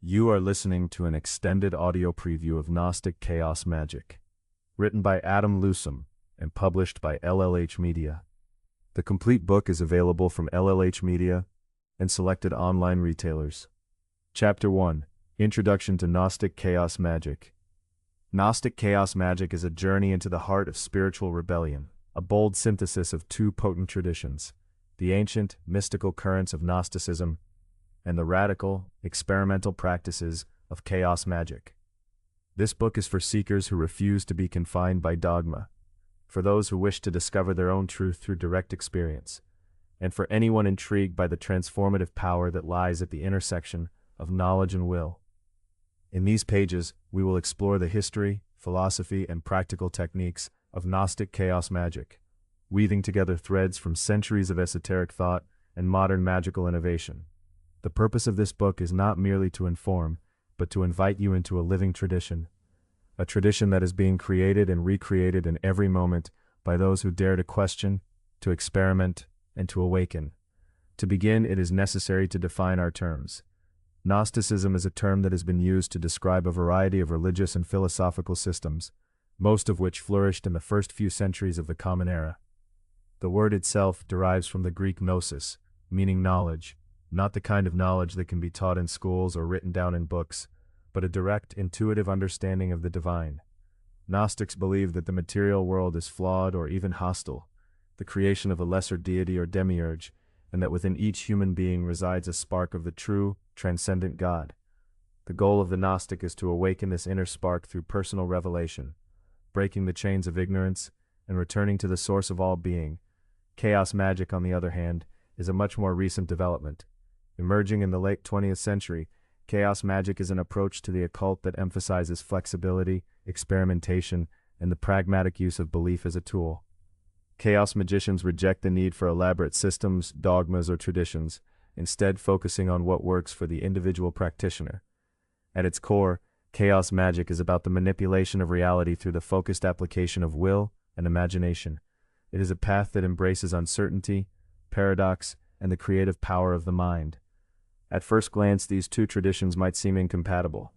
You are listening to an extended audio preview of Gnostic Chaos Magick, written by Adam Lusum and published by LLH Media. The complete book is available from LLH Media and selected online retailers. Chapter 1: Introduction to Gnostic Chaos Magick. Gnostic Chaos Magick is a journey into the heart of spiritual rebellion, a bold synthesis of two potent traditions: the ancient, mystical currents of Gnosticism and the radical, experimental practices of chaos magic. This book is for seekers who refuse to be confined by dogma, for those who wish to discover their own truth through direct experience, and for anyone intrigued by the transformative power that lies at the intersection of knowledge and will. In these pages, we will explore the history, philosophy, and practical techniques of Gnostic Chaos Magick, weaving together threads from centuries of esoteric thought and modern magical innovation. The purpose of this book is not merely to inform, but to invite you into a living tradition, a tradition that is being created and recreated in every moment by those who dare to question, to experiment, and to awaken. To begin, it is necessary to define our terms. Gnosticism is a term that has been used to describe a variety of religious and philosophical systems, most of which flourished in the first few centuries of the Common Era. The word itself derives from the Greek gnosis, meaning knowledge, not the kind of knowledge that can be taught in schools or written down in books, but a direct, intuitive understanding of the divine. Gnostics believe that the material world is flawed or even hostile, the creation of a lesser deity or demiurge, and that within each human being resides a spark of the true, transcendent God. The goal of the Gnostic is to awaken this inner spark through personal revelation, breaking the chains of ignorance and returning to the source of all being. Chaos magic, on the other hand, is a much more recent development. Emerging in the late 20th century, chaos magic is an approach to the occult that emphasizes flexibility, experimentation, and the pragmatic use of belief as a tool. Chaos magicians reject the need for elaborate systems, dogmas, or traditions, instead focusing on what works for the individual practitioner. At its core, chaos magic is about the manipulation of reality through the focused application of will and imagination. It is a path that embraces uncertainty, paradox, and the creative power of the mind. At first glance, these two traditions might seem incompatible.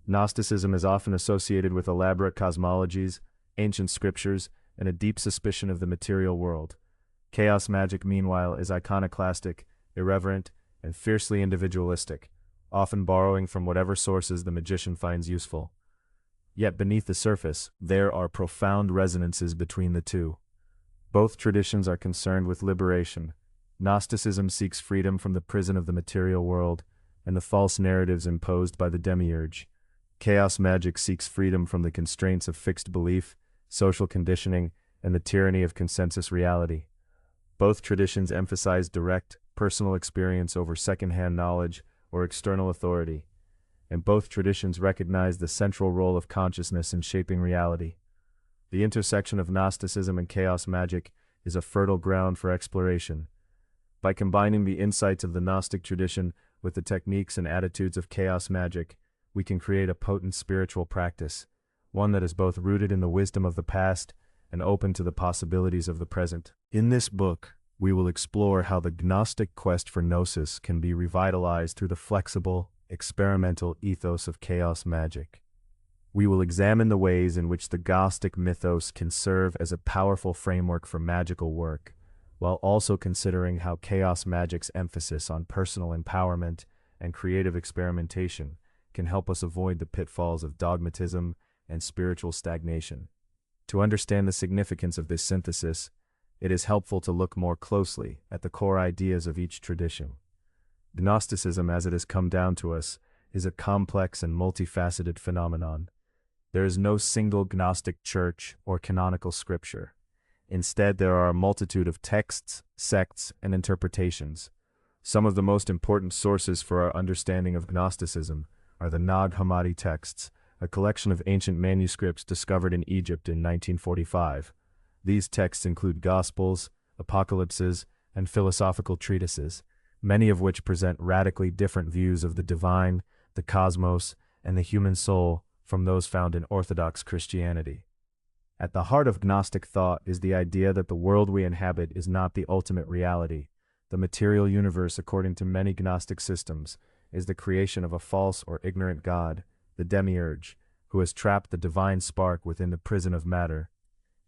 Gnosticism is often associated with elaborate cosmologies, ancient scriptures, and a deep suspicion of the material world. Chaos magic, meanwhile, is iconoclastic, irreverent, and fiercely individualistic, often borrowing from whatever sources the magician finds useful. Yet beneath the surface, there are profound resonances between the two. Both traditions are concerned with liberation. Gnosticism seeks freedom from the prison of the material world and the false narratives imposed by the Demiurge. Chaos magic seeks freedom from the constraints of fixed belief, social conditioning, and the tyranny of consensus reality. Both traditions emphasize direct, personal experience over second-hand knowledge or external authority, and both traditions recognize the central role of consciousness in shaping reality. The intersection of Gnosticism and chaos magic is a fertile ground for exploration. By combining the insights of the Gnostic tradition with the techniques and attitudes of chaos magic, we can create a potent spiritual practice, one that is both rooted in the wisdom of the past and open to the possibilities of the present. In this book, we will explore how the Gnostic quest for Gnosis can be revitalized through the flexible, experimental ethos of chaos magic. We will examine the ways in which the Gnostic mythos can serve as a powerful framework for magical work, while also considering how chaos magic's emphasis on personal empowerment and creative experimentation can help us avoid the pitfalls of dogmatism and spiritual stagnation. To understand the significance of this synthesis, it is helpful to look more closely at the core ideas of each tradition. Gnosticism, as it has come down to us, is a complex and multifaceted phenomenon. There is no single Gnostic church or canonical scripture. Instead, there are a multitude of texts, sects, and interpretations. Some of the most important sources for our understanding of Gnosticism are the Nag Hammadi texts, a collection of ancient manuscripts discovered in Egypt in 1945. These texts include Gospels, Apocalypses, and philosophical treatises, many of which present radically different views of the divine, the cosmos, and the human soul from those found in Orthodox Christianity. At the heart of Gnostic thought is the idea that the world we inhabit is not the ultimate reality. The material universe, according to many Gnostic systems, is the creation of a false or ignorant god, the Demiurge, who has trapped the divine spark within the prison of matter.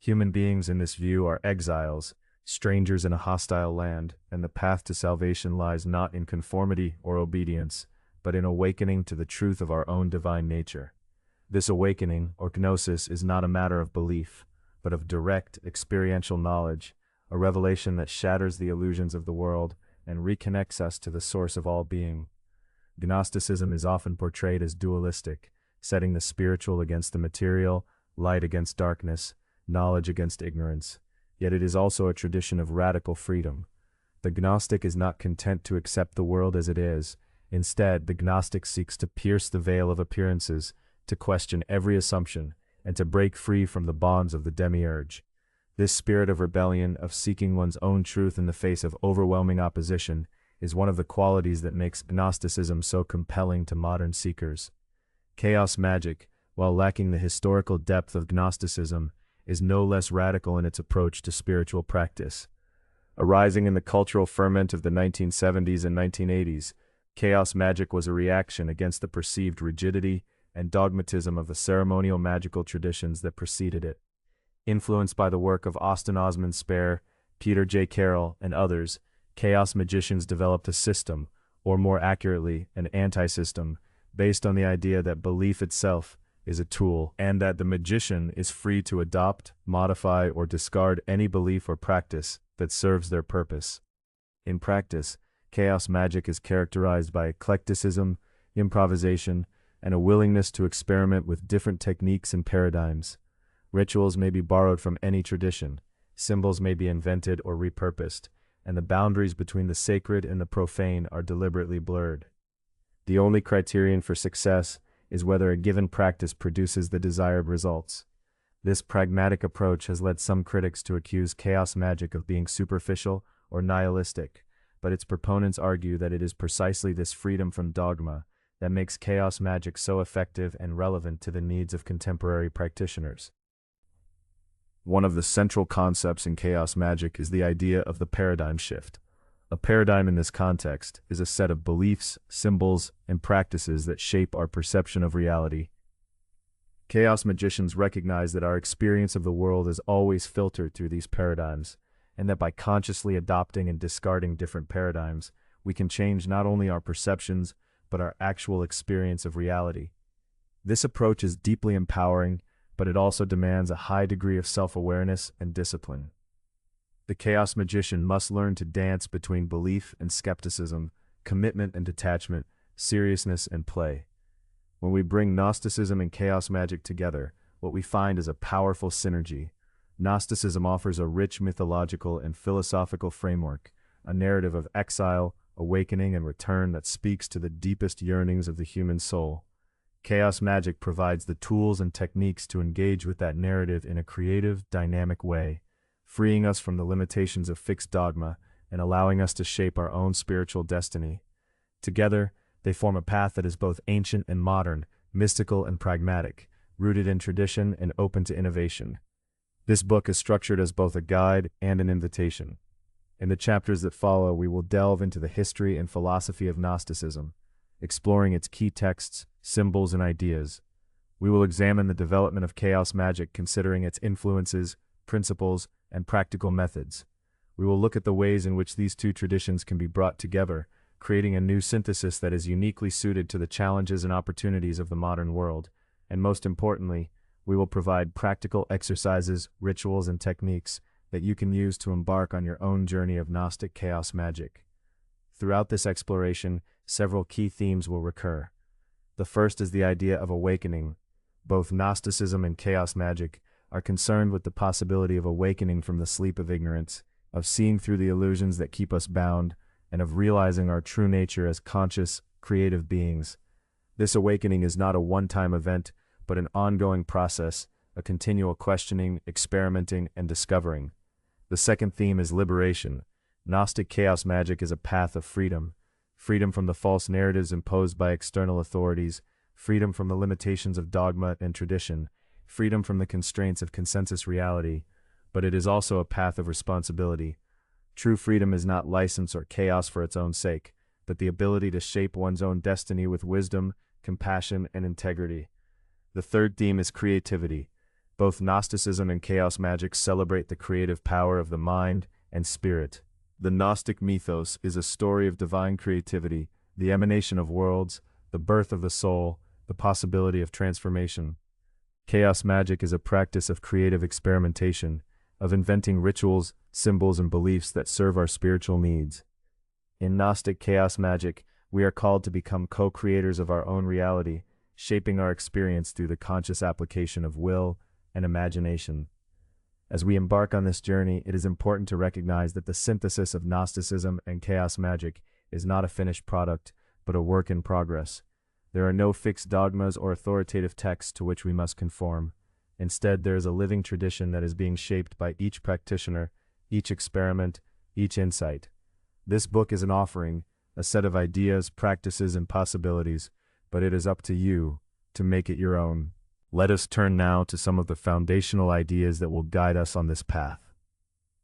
Human beings in this view are exiles, strangers in a hostile land, and the path to salvation lies not in conformity or obedience, but in awakening to the truth of our own divine nature. This awakening, or Gnosis, is not a matter of belief, but of direct, experiential knowledge, a revelation that shatters the illusions of the world and reconnects us to the source of all being. Gnosticism is often portrayed as dualistic, setting the spiritual against the material, light against darkness, knowledge against ignorance. Yet it is also a tradition of radical freedom. The Gnostic is not content to accept the world as it is. Instead, the Gnostic seeks to pierce the veil of appearances, to question every assumption, and to break free from the bonds of the Demiurge. This spirit of rebellion, of seeking one's own truth in the face of overwhelming opposition, is one of the qualities that makes Gnosticism so compelling to modern seekers. Chaos Magick, while lacking the historical depth of Gnosticism, is no less radical in its approach to spiritual practice. Arising in the cultural ferment of the 1970s and 1980s, Chaos Magick was a reaction against the perceived rigidity and dogmatism of the ceremonial magical traditions that preceded it. Influenced by the work of Austin Osman Spare, Peter J. Carroll, and others, chaos magicians developed a system, or more accurately, an anti-system, based on the idea that belief itself is a tool, and that the magician is free to adopt, modify, or discard any belief or practice that serves their purpose. In practice, chaos magic is characterized by eclecticism, improvisation, and a willingness to experiment with different techniques and paradigms. Rituals may be borrowed from any tradition, symbols may be invented or repurposed, and the boundaries between the sacred and the profane are deliberately blurred. The only criterion for success is whether a given practice produces the desired results. This pragmatic approach has led some critics to accuse chaos magic of being superficial or nihilistic, but its proponents argue that it is precisely this freedom from dogma that makes chaos magic so effective and relevant to the needs of contemporary practitioners. One of the central concepts in chaos magic is the idea of the paradigm shift. A paradigm in this context is a set of beliefs, symbols, and practices that shape our perception of reality. Chaos magicians recognize that our experience of the world is always filtered through these paradigms, and that by consciously adopting and discarding different paradigms, we can change not only our perceptions, but our actual experience of reality. This approach is deeply empowering, but it also demands a high degree of self-awareness and discipline. The chaos magician must learn to dance between belief and skepticism, commitment and detachment, seriousness and play. When we bring Gnosticism and chaos magic together, what we find is a powerful synergy. Gnosticism offers a rich mythological and philosophical framework, a narrative of exile, awakening, and return that speaks to the deepest yearnings of the human soul. Chaos magic provides the tools and techniques to engage with that narrative in a creative, dynamic way, freeing us from the limitations of fixed dogma and allowing us to shape our own spiritual destiny. Together, they form a path that is both ancient and modern, mystical and pragmatic, rooted in tradition and open to innovation. This book is structured as both a guide and an invitation. In the chapters that follow, we will delve into the history and philosophy of Gnosticism, exploring its key texts, symbols, and ideas. We will examine the development of chaos magic, considering its influences, principles, and practical methods. We will look at the ways in which these two traditions can be brought together, creating a new synthesis that is uniquely suited to the challenges and opportunities of the modern world. And most importantly, we will provide practical exercises, rituals, and techniques that you can use to embark on your own journey of Gnostic chaos magic. Throughout this exploration, several key themes will recur. The first is the idea of awakening. Both Gnosticism and chaos magic are concerned with the possibility of awakening from the sleep of ignorance, of seeing through the illusions that keep us bound, and of realizing our true nature as conscious, creative beings. This awakening is not a one-time event, but an ongoing process, a continual questioning, experimenting, and discovering. The second theme is liberation. Gnostic chaos magic is a path of freedom. Freedom from the false narratives imposed by external authorities, freedom from the limitations of dogma and tradition, freedom from the constraints of consensus reality, but it is also a path of responsibility. True freedom is not license or chaos for its own sake, but the ability to shape one's own destiny with wisdom, compassion, and integrity. The third theme is creativity. Both Gnosticism and Chaos Magick celebrate the creative power of the mind and spirit. The Gnostic mythos is a story of divine creativity, the emanation of worlds, the birth of the soul, the possibility of transformation. Chaos Magick is a practice of creative experimentation, of inventing rituals, symbols, and beliefs that serve our spiritual needs. In Gnostic Chaos Magick, we are called to become co-creators of our own reality, shaping our experience through the conscious application of will and imagination. As we embark on this journey, it is important to recognize that the synthesis of Gnosticism and Chaos Magick is not a finished product, but a work in progress. There are no fixed dogmas or authoritative texts to which we must conform. Instead, there is a living tradition that is being shaped by each practitioner, each experiment, each insight. This book is an offering, a set of ideas, practices, and possibilities, but it is up to you to make it your own. Let us turn now to some of the foundational ideas that will guide us on this path.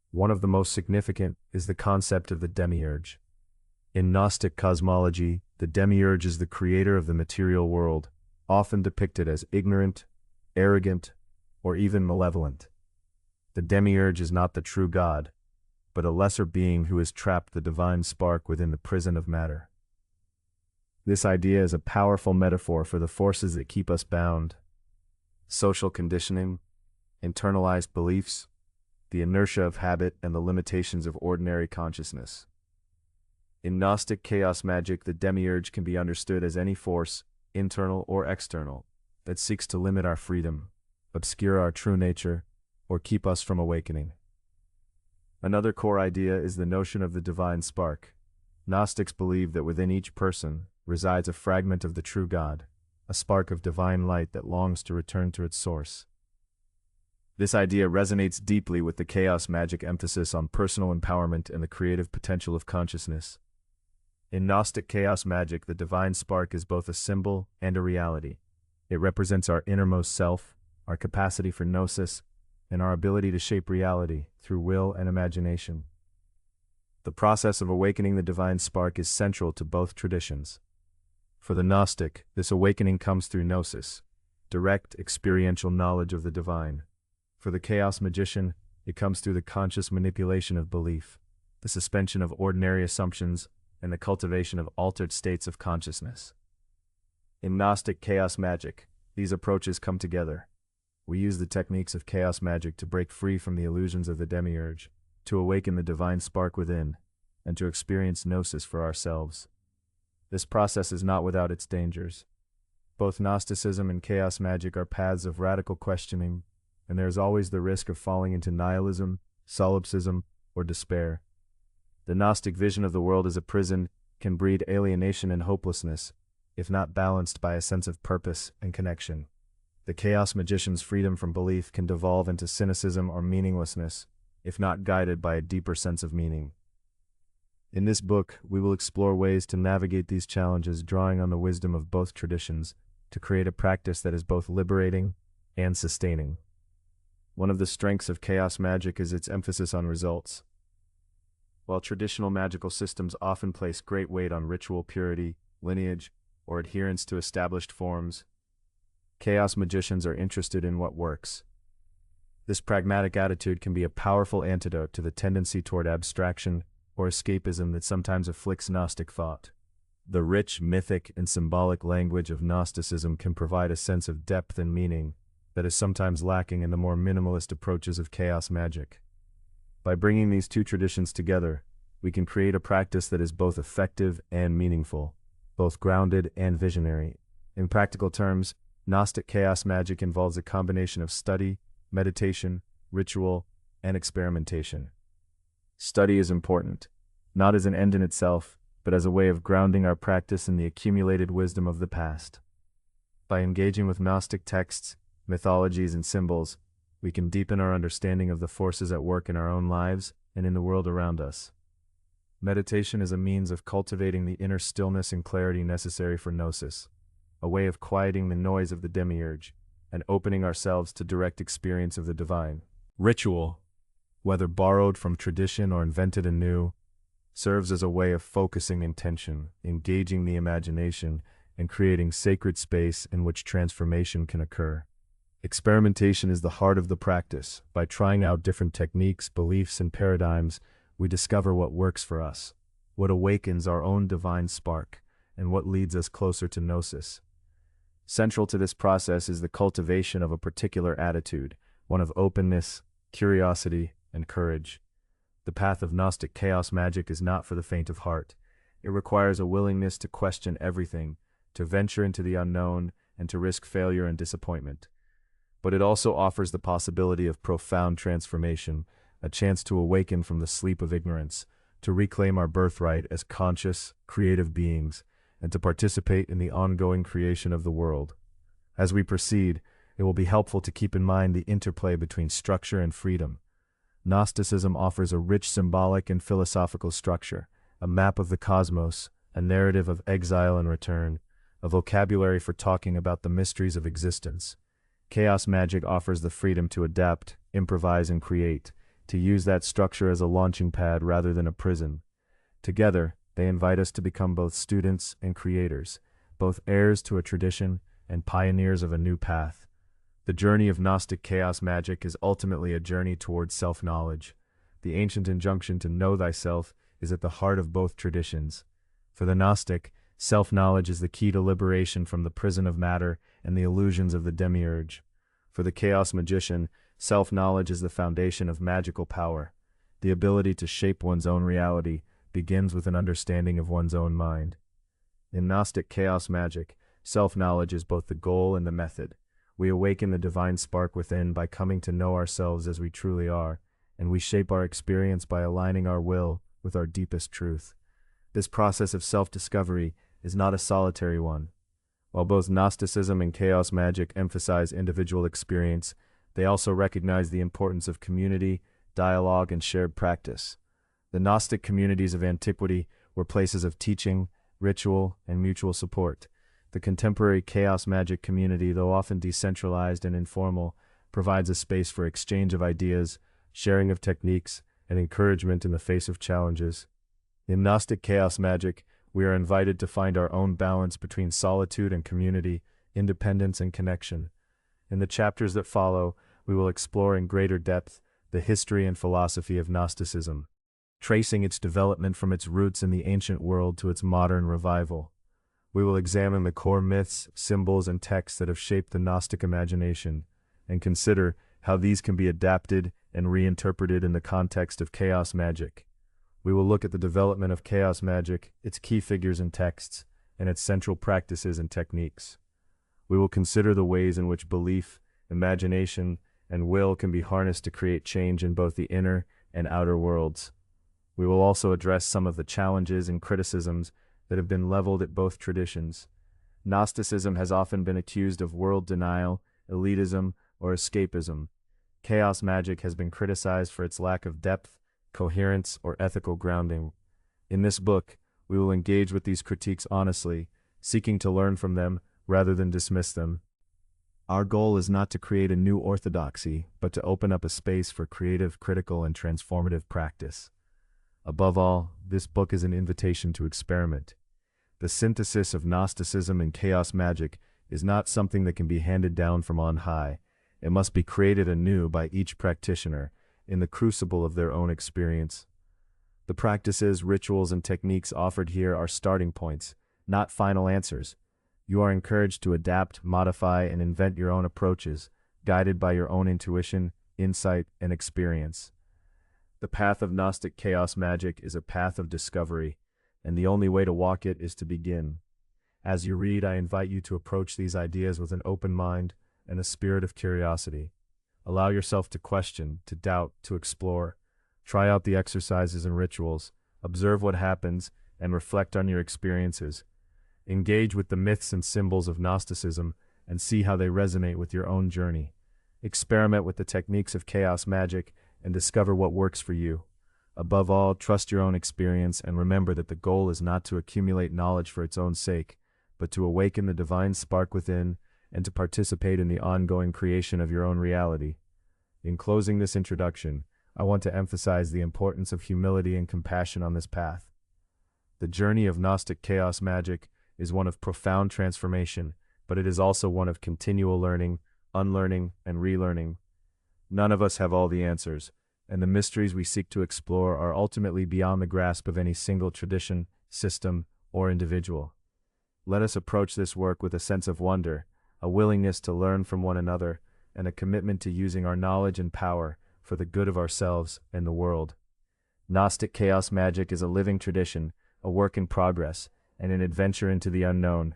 One of the most significant is the concept of the Demiurge. In Gnostic cosmology, the Demiurge is the creator of the material world, often depicted as ignorant, arrogant, or even malevolent. The Demiurge is not the true God, but a lesser being who has trapped the divine spark within the prison of matter. This idea is a powerful metaphor for the forces that keep us bound: social conditioning, internalized beliefs, the inertia of habit, and the limitations of ordinary consciousness. In Gnostic Chaos Magick, the Demiurge can be understood as any force, internal or external, that seeks to limit our freedom, obscure our true nature, or keep us from awakening. Another core idea is the notion of the divine spark. Gnostics believe that within each person resides a fragment of the true God, a spark of divine light that longs to return to its source. This idea resonates deeply with the Chaos Magick emphasis on personal empowerment and the creative potential of consciousness. In Gnostic Chaos Magick, the divine spark is both a symbol and a reality. It represents our innermost self, our capacity for Gnosis, and our ability to shape reality through will and imagination. The process of awakening the divine spark is central to both traditions. For the Gnostic, this awakening comes through Gnosis, direct experiential knowledge of the divine. For the Chaos Magician, it comes through the conscious manipulation of belief, the suspension of ordinary assumptions, and the cultivation of altered states of consciousness. In Gnostic Chaos Magick, these approaches come together. We use the techniques of Chaos Magick to break free from the illusions of the Demiurge, to awaken the divine spark within, and to experience Gnosis for ourselves. This process is not without its dangers. Both Gnosticism and Chaos Magick are paths of radical questioning, and there is always the risk of falling into nihilism, solipsism, or despair. The Gnostic vision of the world as a prison can breed alienation and hopelessness, if not balanced by a sense of purpose and connection. The Chaos Magician's freedom from belief can devolve into cynicism or meaninglessness, if not guided by a deeper sense of meaning. In this book, we will explore ways to navigate these challenges, drawing on the wisdom of both traditions to create a practice that is both liberating and sustaining. One of the strengths of Chaos Magick is its emphasis on results. While traditional magical systems often place great weight on ritual purity, lineage, or adherence to established forms, Chaos Magicians are interested in what works. This pragmatic attitude can be a powerful antidote to the tendency toward abstraction or escapism that sometimes afflicts Gnostic thought. The rich, mythic, and symbolic language of Gnosticism can provide a sense of depth and meaning that is sometimes lacking in the more minimalist approaches of Chaos Magick. By bringing these two traditions together, we can create a practice that is both effective and meaningful, both grounded and visionary. In practical terms, Gnostic Chaos Magick involves a combination of study, meditation, ritual, and experimentation. Study is important, not as an end in itself, but as a way of grounding our practice in the accumulated wisdom of the past. By engaging with Gnostic texts, mythologies, and symbols, we can deepen our understanding of the forces at work in our own lives and in the world around us. Meditation is a means of cultivating the inner stillness and clarity necessary for Gnosis, a way of quieting the noise of the Demiurge and opening ourselves to direct experience of the divine. Ritual, whether borrowed from tradition or invented anew, serves as a way of focusing intention, engaging the imagination, and creating sacred space in which transformation can occur. Experimentation is the heart of the practice. By trying out different techniques, beliefs, and paradigms, we discover what works for us, what awakens our own divine spark, and what leads us closer to Gnosis. Central to this process is the cultivation of a particular attitude, one of openness, curiosity, and courage. The path of Gnostic Chaos Magick is not for the faint of heart. It requires a willingness to question everything, to venture into the unknown, and to risk failure and disappointment. But it also offers the possibility of profound transformation, a chance to awaken from the sleep of ignorance, to reclaim our birthright as conscious, creative beings, and to participate in the ongoing creation of the world. As we proceed, it will be helpful to keep in mind the interplay between structure and freedom. Gnosticism offers a rich symbolic and philosophical structure, a map of the cosmos, a narrative of exile and return, a vocabulary for talking about the mysteries of existence. Chaos Magick offers the freedom to adapt, improvise, and create, to use that structure as a launching pad rather than a prison. Together, they invite us to become both students and creators, both heirs to a tradition and pioneers of a new path. The journey of Gnostic Chaos Magick is ultimately a journey towards self-knowledge. The ancient injunction to know thyself is at the heart of both traditions. For the Gnostic, self-knowledge is the key to liberation from the prison of matter and the illusions of the Demiurge. For the Chaos Magician, self-knowledge is the foundation of magical power. The ability to shape one's own reality begins with an understanding of one's own mind. In Gnostic Chaos Magick, self-knowledge is both the goal and the method. We awaken the divine spark within by coming to know ourselves as we truly are, and we shape our experience by aligning our will with our deepest truth. This process of self-discovery is not a solitary one. While both Gnosticism and Chaos Magick emphasize individual experience, they also recognize the importance of community, dialogue, and shared practice. The Gnostic communities of antiquity were places of teaching, ritual, and mutual support. The contemporary Chaos Magick community, though often decentralized and informal, provides a space for exchange of ideas, sharing of techniques, and encouragement in the face of challenges. In Gnostic Chaos Magick, we are invited to find our own balance between solitude and community, independence and connection. In the chapters that follow, we will explore in greater depth the history and philosophy of Gnosticism, tracing its development from its roots in the ancient world to its modern revival. We will examine the core myths, symbols, and texts that have shaped the Gnostic imagination, and consider how these can be adapted and reinterpreted in the context of Chaos Magick. We will look at the development of Chaos Magick, its key figures and texts, and its central practices and techniques. We will consider the ways in which belief, imagination, and will can be harnessed to create change in both the inner and outer worlds. We will also address some of the challenges and criticisms that have been leveled at both traditions. Gnosticism has often been accused of world denial, elitism, or escapism. Chaos Magick has been criticized for its lack of depth, coherence, or ethical grounding. In this book, we will engage with these critiques honestly, seeking to learn from them rather than dismiss them. Our goal is not to create a new orthodoxy, but to open up a space for creative, critical, and transformative practice. Above all, this book is an invitation to experiment. The synthesis of Gnosticism and Chaos Magick is not something that can be handed down from on high. It must be created anew by each practitioner, in the crucible of their own experience. The practices, rituals, and techniques offered here are starting points, not final answers. You are encouraged to adapt, modify, and invent your own approaches, guided by your own intuition, insight, and experience. The path of Gnostic Chaos Magick is a path of discovery, and the only way to walk it is to begin. As you read, I invite you to approach these ideas with an open mind and a spirit of curiosity. Allow yourself to question, to doubt, to explore. Try out the exercises and rituals, observe what happens, and reflect on your experiences. Engage with the myths and symbols of Gnosticism and see how they resonate with your own journey. Experiment with the techniques of Chaos Magick and discover what works for you. Above all, trust your own experience and remember that the goal is not to accumulate knowledge for its own sake, but to awaken the divine spark within and to participate in the ongoing creation of your own reality. In closing this introduction, I want to emphasize the importance of humility and compassion on this path. The journey of Gnostic Chaos Magick is one of profound transformation, but it is also one of continual learning, unlearning, and relearning. None of us have all the answers, and the mysteries we seek to explore are ultimately beyond the grasp of any single tradition, system, or individual. Let us approach this work with a sense of wonder, a willingness to learn from one another, and a commitment to using our knowledge and power for the good of ourselves and the world. Gnostic Chaos Magick is a living tradition, a work in progress, and an adventure into the unknown.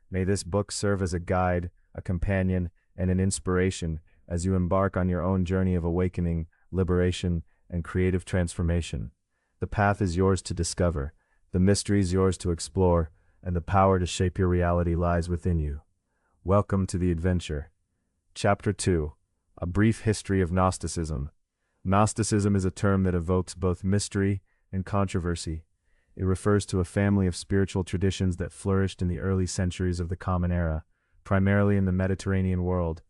May this book serve as a guide, a companion, and an inspiration as you embark on your own journey of awakening, liberation, and creative transformation. The path is yours to discover, the mysteries yours to explore, and the power to shape your reality lies within you. Welcome to the adventure. Chapter 2. A Brief History of Gnosticism. Gnosticism is a term that evokes both mystery and controversy. It refers to a family of spiritual traditions that flourished in the early centuries of the Common Era, primarily in the Mediterranean world.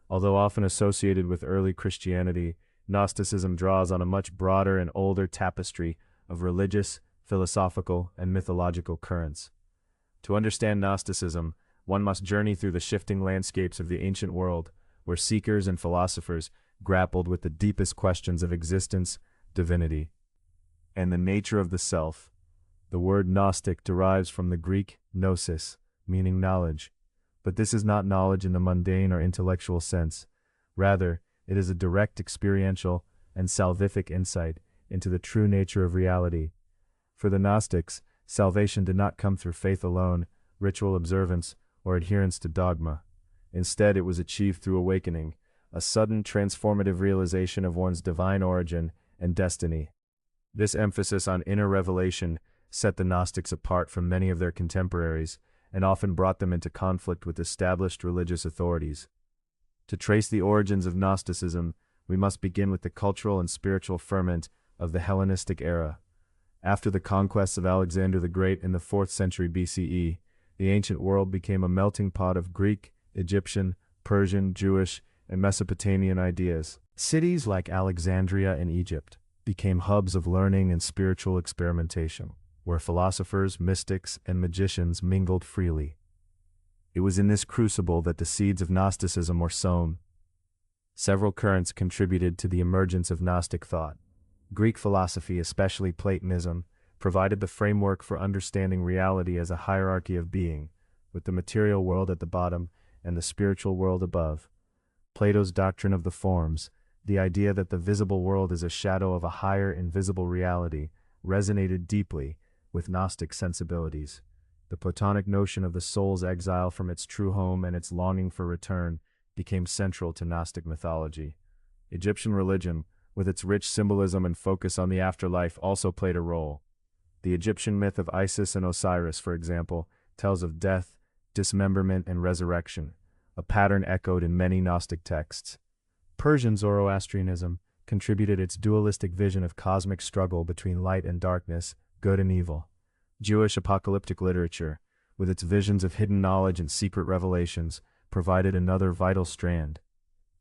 Although often associated with early Christianity, Gnosticism draws on a much broader and older tapestry of religious, philosophical, and mythological currents. To understand Gnosticism, one must journey through the shifting landscapes of the ancient world, where seekers and philosophers grappled with the deepest questions of existence, divinity, and the nature of the self. The word Gnostic derives from the Greek Gnosis, meaning knowledge. But this is not knowledge in the mundane or intellectual sense. Rather, it is a direct experiential and salvific insight into the true nature of reality. For the Gnostics, salvation did not come through faith alone, ritual observance, or adherence to dogma. Instead, it was achieved through awakening, a sudden transformative realization of one's divine origin and destiny. This emphasis on inner revelation set the Gnostics apart from many of their contemporaries and often brought them into conflict with established religious authorities. To trace the origins of Gnosticism, we must begin with the cultural and spiritual ferment of the Hellenistic era. After the conquests of Alexander the Great in the 4th century BCE, the ancient world became a melting pot of Greek, Egyptian, Persian, Jewish, and Mesopotamian ideas. Cities like Alexandria and Egypt became hubs of learning and spiritual experimentation, where philosophers, mystics, and magicians mingled freely. It was in this crucible that the seeds of Gnosticism were sown. Several currents contributed to the emergence of Gnostic thought. Greek philosophy, especially Platonism, provided the framework for understanding reality as a hierarchy of being, with the material world at the bottom and the spiritual world above. Plato's doctrine of the forms, the idea that the visible world is a shadow of a higher invisible reality, resonated deeply with Gnostic sensibilities. The Platonic notion of the soul's exile from its true home and its longing for return became central to Gnostic mythology. Egyptian religion, with its rich symbolism and focus on the afterlife, also played a role. The Egyptian myth of Isis and Osiris, for example, tells of death, dismemberment, and resurrection, a pattern echoed in many Gnostic texts. Persian Zoroastrianism contributed its dualistic vision of cosmic struggle between light and darkness, good and evil. Jewish apocalyptic literature, with its visions of hidden knowledge and secret revelations, provided another vital strand.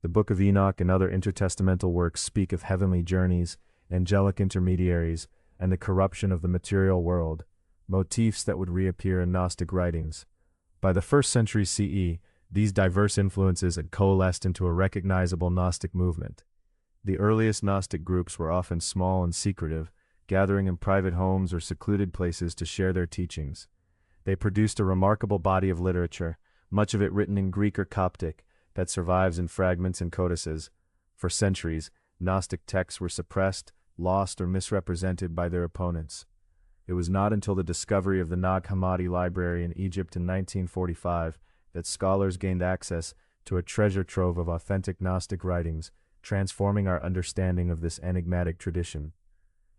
The Book of Enoch and other intertestamental works speak of heavenly journeys, angelic intermediaries, and the corruption of the material world, motifs that would reappear in Gnostic writings. By the 1st century CE, these diverse influences had coalesced into a recognizable Gnostic movement. The earliest Gnostic groups were often small and secretive, gathering in private homes or secluded places to share their teachings. They produced a remarkable body of literature, much of it written in Greek or Coptic, that survives in fragments and codices. For centuries, Gnostic texts were suppressed, lost, or misrepresented by their opponents. It was not until the discovery of the Nag Hammadi library in Egypt in 1945 that scholars gained access to a treasure trove of authentic Gnostic writings, transforming our understanding of this enigmatic tradition.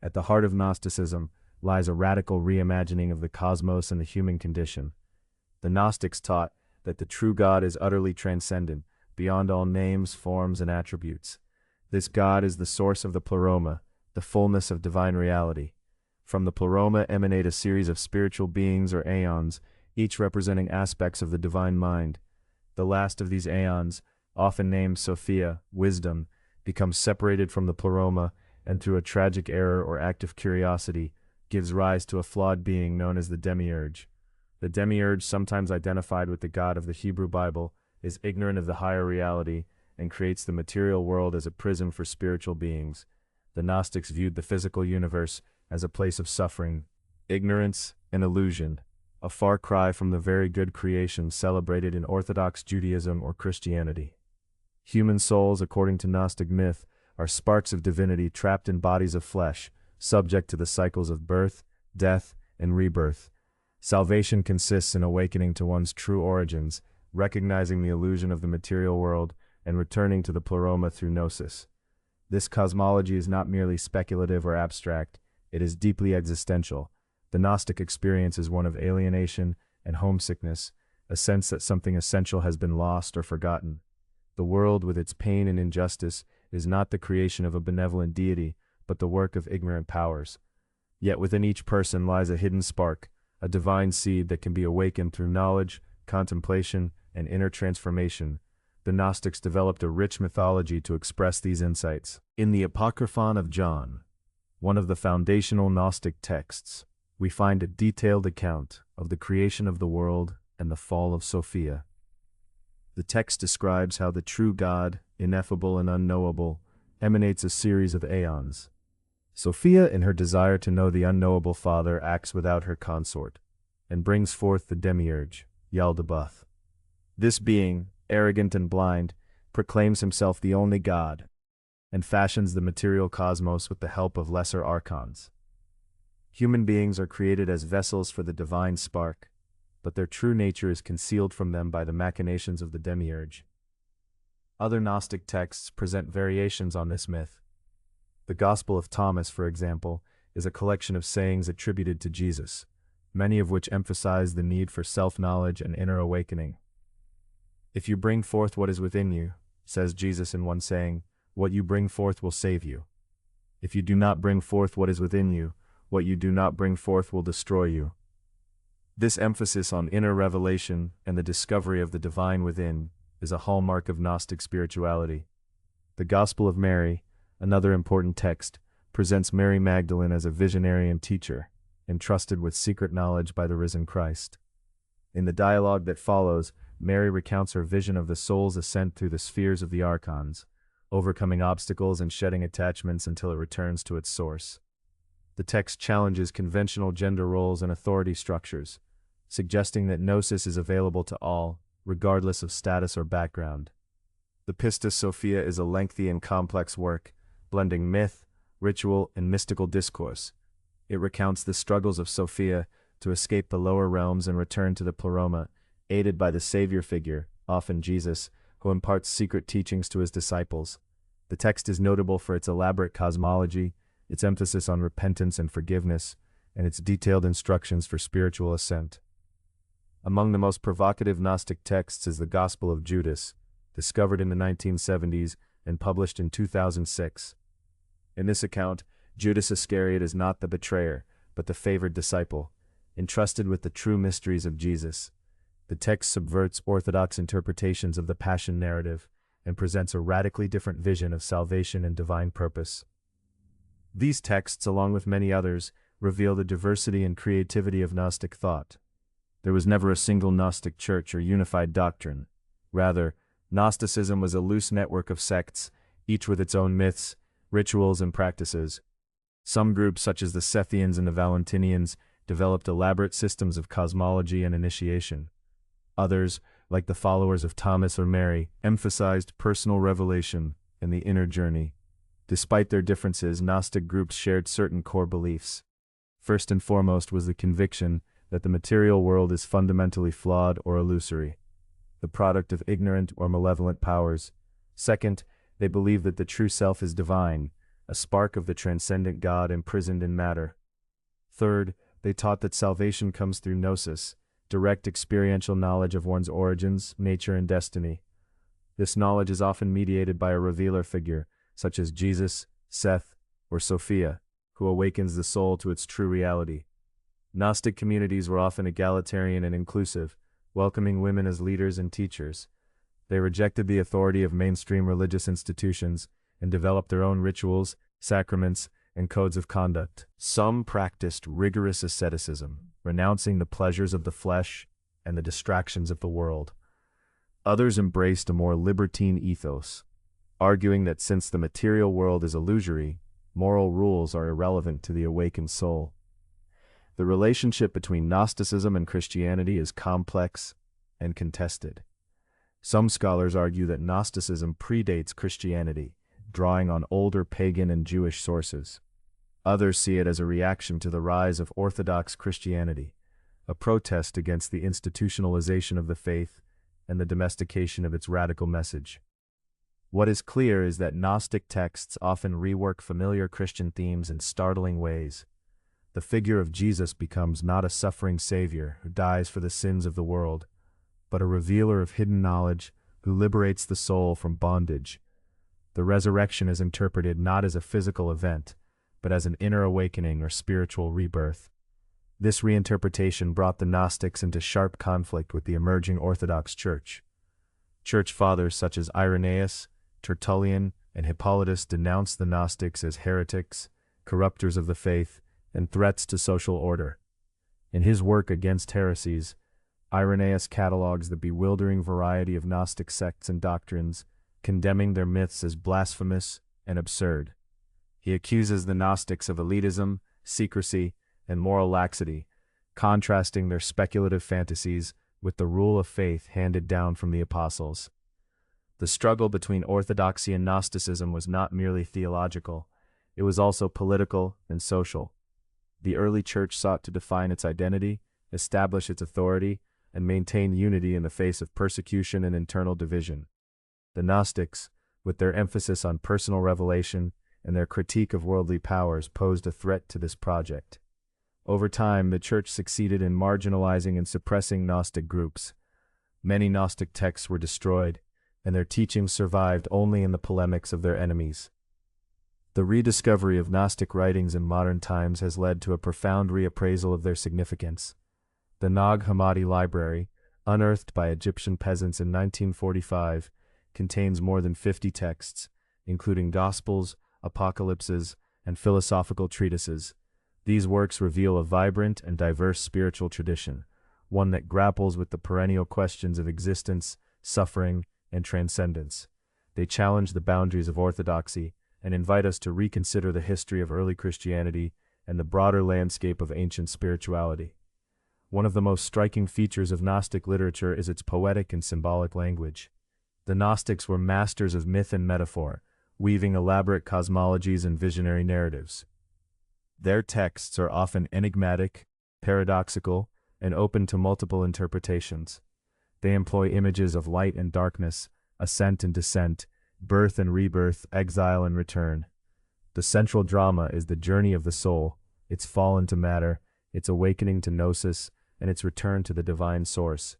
At the heart of Gnosticism lies a radical reimagining of the cosmos and the human condition. The Gnostics taught that the true God is utterly transcendent, beyond all names, forms, and attributes. This God is the source of the pleroma, the fullness of divine reality. From the pleroma emanate a series of spiritual beings or aeons, each representing aspects of the divine mind. The last of these aeons, often named Sophia, wisdom, becomes separated from the pleroma and through a tragic error or act of curiosity, gives rise to a flawed being known as the Demiurge. The Demiurge, sometimes identified with the God of the Hebrew Bible, is ignorant of the higher reality and creates the material world as a prison for spiritual beings. The Gnostics viewed the physical universe as a place of suffering, ignorance, and illusion, a far cry from the very good creation celebrated in Orthodox Judaism or Christianity. Human souls, according to Gnostic myth, are sparks of divinity trapped in bodies of flesh, subject to the cycles of birth, death, and rebirth. Salvation consists in awakening to one's true origins, recognizing the illusion of the material world, and returning to the pleroma through Gnosis. This cosmology is not merely speculative or abstract, it is deeply existential. The Gnostic experience is one of alienation and homesickness, a sense that something essential has been lost or forgotten. The world, with its pain and injustice, is not the creation of a benevolent deity, but the work of ignorant powers. Yet within each person lies a hidden spark, a divine seed that can be awakened through knowledge, contemplation, and inner transformation. The Gnostics developed a rich mythology to express these insights. In the Apocryphon of John, one of the foundational Gnostic texts, we find a detailed account of the creation of the world and the fall of Sophia. The text describes how the true God, ineffable and unknowable, emanates a series of aeons. Sophia, in her desire to know the unknowable Father, acts without her consort, and brings forth the Demiurge, Yaldabaoth. This being, arrogant and blind, proclaims himself the only God, and fashions the material cosmos with the help of lesser archons. Human beings are created as vessels for the divine spark, but their true nature is concealed from them by the machinations of the Demiurge. Other Gnostic texts present variations on this myth. The Gospel of Thomas, for example, is a collection of sayings attributed to Jesus, many of which emphasize the need for self-knowledge and inner awakening. "If you bring forth what is within you," says Jesus in one saying, "what you bring forth will save you. If you do not bring forth what is within you, what you do not bring forth will destroy you." This emphasis on inner revelation and the discovery of the divine within is a hallmark of Gnostic spirituality. The Gospel of Mary, another important text, presents Mary Magdalene as a visionary and teacher, entrusted with secret knowledge by the risen Christ. In the dialogue that follows, Mary recounts her vision of the soul's ascent through the spheres of the archons, overcoming obstacles and shedding attachments until it returns to its source. The text challenges conventional gender roles and authority structures, suggesting that Gnosis is available to all, regardless of status or background. The Pistis Sophia is a lengthy and complex work, blending myth, ritual, and mystical discourse. It recounts the struggles of Sophia to escape the lower realms and return to the pleroma, aided by the savior figure, often Jesus, who imparts secret teachings to his disciples. The text is notable for its elaborate cosmology, its emphasis on repentance and forgiveness, and its detailed instructions for spiritual ascent. Among the most provocative Gnostic texts is the Gospel of Judas, discovered in the 1970s and published in 2006. In this account, Judas Iscariot is not the betrayer, but the favored disciple, entrusted with the true mysteries of Jesus. The text subverts orthodox interpretations of the Passion narrative and presents a radically different vision of salvation and divine purpose. These texts, along with many others, reveal the diversity and creativity of Gnostic thought. There was never a single Gnostic church or unified doctrine. Rather, Gnosticism was a loose network of sects, each with its own myths, rituals, and practices. Some groups, such as the Sethians and the Valentinians, developed elaborate systems of cosmology and initiation. Others, like the followers of Thomas or Mary, emphasized personal revelation and the inner journey. Despite their differences, Gnostic groups shared certain core beliefs. First and foremost was the conviction that the material world is fundamentally flawed or illusory, the product of ignorant or malevolent powers. Second, they believed that the true self is divine, a spark of the transcendent God imprisoned in matter. Third, they taught that salvation comes through Gnosis, direct experiential knowledge of one's origins, nature, and destiny. This knowledge is often mediated by a revealer figure, such as Jesus, Seth, or Sophia, who awakens the soul to its true reality. Gnostic communities were often egalitarian and inclusive, welcoming women as leaders and teachers. They rejected the authority of mainstream religious institutions and developed their own rituals, sacraments, and codes of conduct. Some practiced rigorous asceticism, renouncing the pleasures of the flesh and the distractions of the world. Others embraced a more libertine ethos, arguing that since the material world is illusory, moral rules are irrelevant to the awakened soul. The relationship between Gnosticism and Christianity is complex and contested. Some scholars argue that Gnosticism predates Christianity, drawing on older pagan and Jewish sources. Others see it as a reaction to the rise of Orthodox Christianity, a protest against the institutionalization of the faith and the domestication of its radical message. What is clear is that Gnostic texts often rework familiar Christian themes in startling ways. The figure of Jesus becomes not a suffering Savior who dies for the sins of the world, but a revealer of hidden knowledge who liberates the soul from bondage. The resurrection is interpreted not as a physical event, but as an inner awakening or spiritual rebirth. This reinterpretation brought the Gnostics into sharp conflict with the emerging Orthodox Church. Church fathers such as Irenaeus, Tertullian, and Hippolytus denounced the Gnostics as heretics, corrupters of the faith, and threats to social order. In his work Against Heresies, Irenaeus catalogues the bewildering variety of Gnostic sects and doctrines, condemning their myths as blasphemous and absurd. He accuses the Gnostics of elitism, secrecy, and moral laxity, contrasting their speculative fantasies with the rule of faith handed down from the apostles. The struggle between orthodoxy and Gnosticism was not merely theological, it was also political and social. The early church sought to define its identity, establish its authority, and maintain unity in the face of persecution and internal division. The Gnostics, with their emphasis on personal revelation and their critique of worldly powers, posed a threat to this project. Over time, the Church succeeded in marginalizing and suppressing Gnostic groups. Many Gnostic texts were destroyed, and their teachings survived only in the polemics of their enemies. The rediscovery of Gnostic writings in modern times has led to a profound reappraisal of their significance. The Nag Hammadi Library, unearthed by Egyptian peasants in 1945, contains more than 50 texts, including Gospels, Apocalypses, and philosophical treatises. These works reveal a vibrant and diverse spiritual tradition, one that grapples with the perennial questions of existence, suffering, and transcendence. They challenge the boundaries of orthodoxy and invite us to reconsider the history of early Christianity and the broader landscape of ancient spirituality. One of the most striking features of Gnostic literature is its poetic and symbolic language. The Gnostics were masters of myth and metaphor, weaving elaborate cosmologies and visionary narratives. Their texts are often enigmatic, paradoxical, and open to multiple interpretations. They employ images of light and darkness, ascent and descent, birth and rebirth, exile and return. The central drama is the journey of the soul, its fall into matter, its awakening to Gnosis, and its return to the divine source.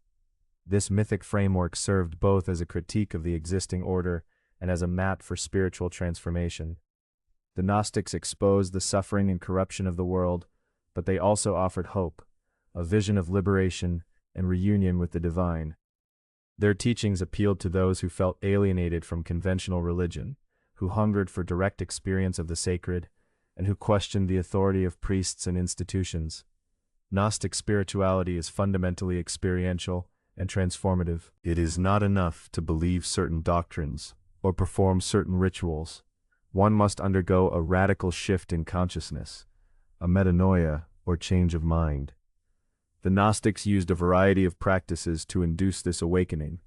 This mythic framework served both as a critique of the existing order and as a map for spiritual transformation. The Gnostics exposed the suffering and corruption of the world, but they also offered hope, a vision of liberation and reunion with the divine. Their teachings appealed to those who felt alienated from conventional religion, who hungered for direct experience of the sacred, and who questioned the authority of priests and institutions. Gnostic spirituality is fundamentally experiential and transformative. It is not enough to believe certain doctrines or perform certain rituals. One must undergo a radical shift in consciousness, a metanoia or change of mind. The Gnostics used a variety of practices to induce this awakening,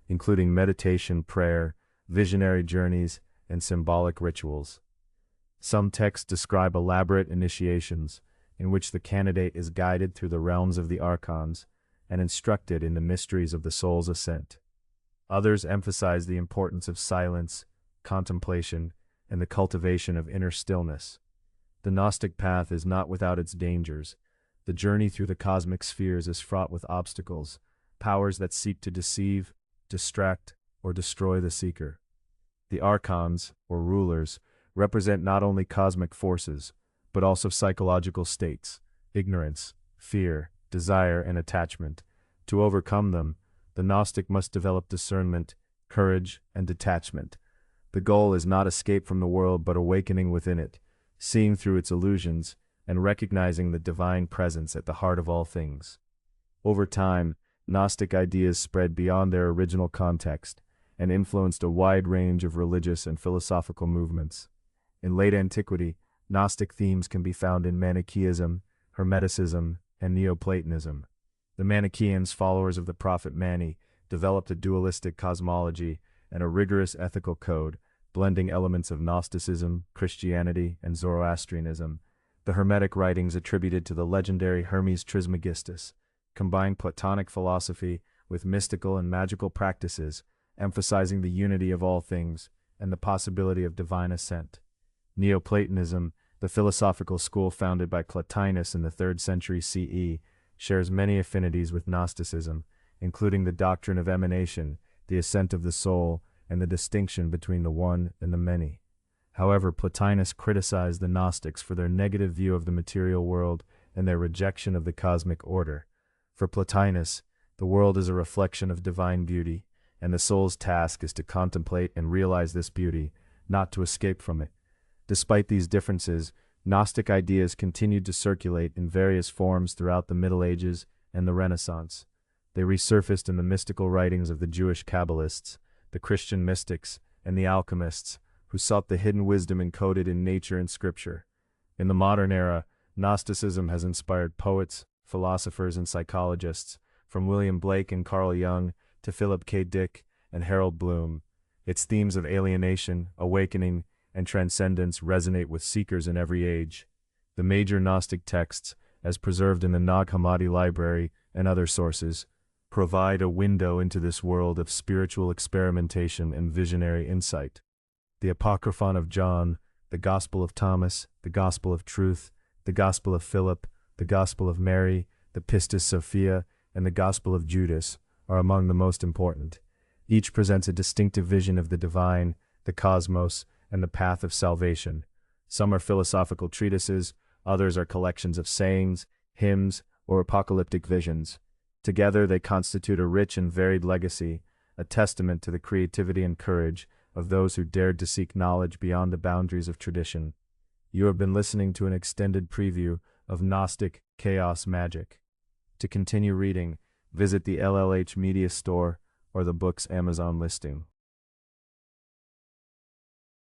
including meditation, prayer, visionary journeys, and symbolic rituals. Some texts describe elaborate initiations, in which the candidate is guided through the realms of the archons and instructed in the mysteries of the soul's ascent. Others emphasize the importance of silence, contemplation, and the cultivation of inner stillness. The Gnostic path is not without its dangers. The journey through the cosmic spheres is fraught with obstacles, powers that seek to deceive, distract, or destroy the seeker. The archons, or rulers, represent not only cosmic forces, but also psychological states, ignorance, fear, desire, and attachment. To overcome them, the Gnostic must develop discernment, courage, and detachment. The goal is not escape from the world but awakening within it, seeing through its illusions, and recognizing the divine presence at the heart of all things. Over time, Gnostic ideas spread beyond their original context and influenced a wide range of religious and philosophical movements. In late antiquity, Gnostic themes can be found in Manichaeism, Hermeticism, and Neoplatonism. The Manichaeans, followers of the prophet Mani, developed a dualistic cosmology and a rigorous ethical code, blending elements of Gnosticism, Christianity, and Zoroastrianism. The Hermetic writings attributed to the legendary Hermes Trismegistus combine Platonic philosophy with mystical and magical practices, emphasizing the unity of all things and the possibility of divine ascent. Neoplatonism, the philosophical school founded by Plotinus in the 3rd century CE, shares many affinities with Gnosticism, including the doctrine of emanation, the ascent of the soul, and the distinction between the one and the many. However, Plotinus criticized the Gnostics for their negative view of the material world and their rejection of the cosmic order. For Plotinus, the world is a reflection of divine beauty, and the soul's task is to contemplate and realize this beauty, not to escape from it. Despite these differences, Gnostic ideas continued to circulate in various forms throughout the Middle Ages and the Renaissance. They resurfaced in the mystical writings of the Jewish Kabbalists, the Christian mystics, and the alchemists, who sought the hidden wisdom encoded in nature and scripture. In the modern era, Gnosticism has inspired poets, philosophers, and psychologists, from William Blake and Carl Jung to Philip K. Dick and Harold Bloom. Its themes of alienation, awakening, and transcendence resonate with seekers in every age. The major Gnostic texts, as preserved in the Nag Hammadi Library and other sources, provide a window into this world of spiritual experimentation and visionary insight. The Apocryphon of John, the Gospel of Thomas, the Gospel of Truth, the Gospel of Philip, the Gospel of Mary, the Pistis Sophia, and the Gospel of Judas are among the most important. Each presents a distinctive vision of the divine, the cosmos, and the path of salvation. Some are philosophical treatises, others are collections of sayings, hymns, or apocalyptic visions. Together they constitute a rich and varied legacy, a testament to the creativity and courage of those who dared to seek knowledge beyond the boundaries of tradition. You have been listening to an extended preview of Gnostic Chaos Magick. To continue reading, visit the LLH Media Store or the book's Amazon listing.